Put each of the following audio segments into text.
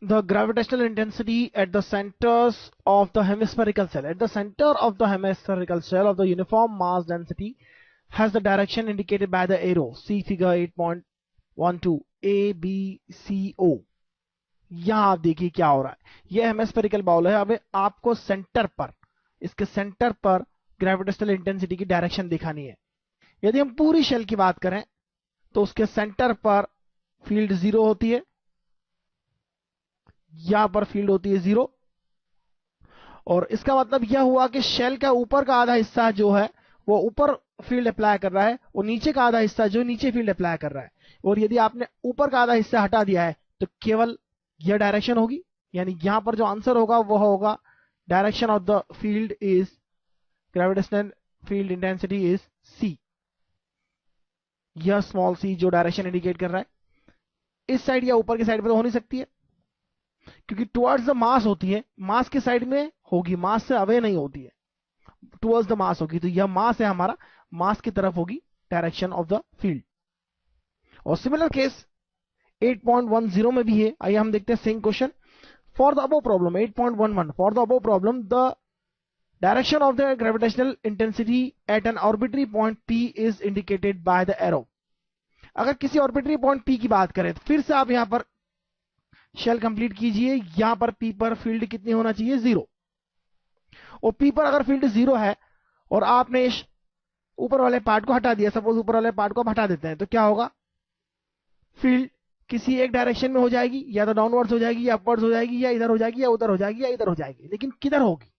The gravitational intensity at the centers of the hemispherical shell. At the center of the hemispherical shell of the uniform mass density has the direction indicated by the arrow. See figure 8.12 A, B, C, O. यहां आप देखिए क्या हो रहा है, यह hemispherical bowl है। अब आपको सेंटर पर, इसके सेंटर पर ग्रेविटेशनल इंटेंसिटी की डायरेक्शन दिखानी है। यदि हम पूरी शेल की बात करें तो उसके सेंटर पर फील्ड 0 होती है, यहां पर फील्ड होती है 0, और इसका मतलब यह हुआ कि शेल का ऊपर का आधा हिस्सा जो है वो ऊपर फील्ड अप्लाई कर रहा है, और नीचे का आधा हिस्सा जो नीचे फील्ड अप्लाई कर रहा है। और यदि आपने ऊपर का आधा हिस्सा हटा दिया है तो केवल यह डायरेक्शन होगी, यानी यहां पर जो आंसर होगा वह होगा direction of the field is, gravitational field intensity is C. यह स्मॉल सी जो डायरेक्शन इंडिकेट कर रहा है, इस साइड या ऊपर की साइड पर तो हो नहीं सकती है, क्योंकि टुवर्ड्स द मास होती है, मास की साइड में होगी, मास से अवे नहीं होती है, टुवर्ड्स द मास होगी। तो यह मास है हमारा, मास की तरफ होगी डायरेक्शन ऑफ द फील्ड। और सिमिलर केस 8.10 में भी है। आइए हम देखते हैं same question. For the above problem 8.11, for the above problem the direction of the gravitational intensity at an orbitary point P is indicated by the arrow. अगर किसी ऑर्बिटरी पॉइंट P की बात करें तो फिर से आप यहां पर शेल कंप्लीट कीजिए। यहां पर P पर फील्ड कितनी होना चाहिए, 0। और P पर अगर फील्ड 0 है और आपने इस ऊपर वाले पार्ट को हटा दिया, सपोज ऊपर वाले पार्ट को आप हटा देते हैं, तो क्या होगा, फील्ड किसी एक डायरेक्शन में हो जाएगी, या तो डाउनवर्ड्स हो जाएगी, या अपवर्ड्स हो जाएगी, या इधर हो जाएगी, या उधर हो जाएगी, या इधर हो जाएगी। लेकिन किधर होगी,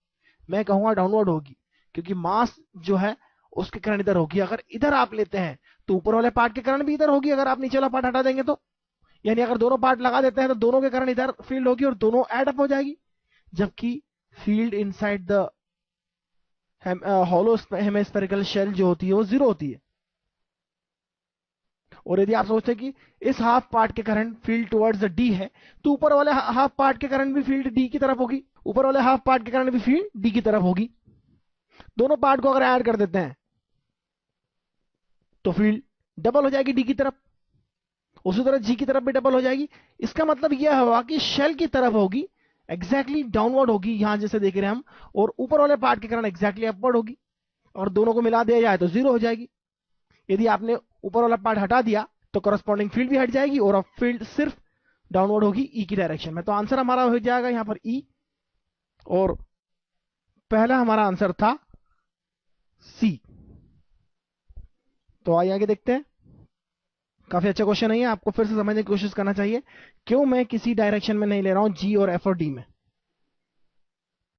मैं कहूंगा डाउनवर्ड होगी, क्योंकि मास जो है उसके कारण इधर होगी। अगर इधर आप लेते हैं तो ऊपर वाले पार्ट के कारण भी इधर होगी, अगर आप नीचे वाला पार्ट हटा देंगे तो, यानी अगर दोनों पार्ट लगा देते हैं तो दोनों के कारण इधर फील्ड होगी और दोनों एड अप हो जाएगी। जबकि field inside the hollow hemispherical shell जो होती है वो 0 होती है। और यदि आप सोचते हैं कि इस हाफ पार्ट के कारण फील्ड टुवर्ड्स डी है, तो ऊपर वाले हाफ पार्ट के कारण भी फील्ड डी की तरफ होगी, ऊपर वाले हाफ पार्ट के कारण भी फील्ड डी की तरफ होगी। दोनों पार्ट को अगर ऐड कर देते हैं तो फील्ड डबल हो जाएगी डी की तरफ, उसी तरह जी की तरफ भी डबल हो जाएगी। इसका मतलब यह हुआ कि शेल की तरफ होगी एग्जैक्टली डाउनवर्ड होगी, यहां जैसे देख रहे हैं हम, और ऊपर वाले पार्ट के कारण एग्जैक्टली अपवर्ड होगी। और दोनों को मिला दिया जाए तो 0 हो जाएगी। यदि आपने ऊपर वाला पार्ट हटा दिया तो करस्पॉन्डिंग फील्ड भी हट जाएगी, और अब फील्ड सिर्फ डाउनवर्ड होगी ई की डायरेक्शन में। तो आंसर हमारा हो जाएगा यहां पर ई, और पहला हमारा आंसर था सी। तो आइए आगे देखते हैं। काफी अच्छा क्वेश्चन है, आपको फिर से समझने की कोशिश करना चाहिए क्यों मैं किसी डायरेक्शन में नहीं ले रहा हूं जी और एफ और डी में।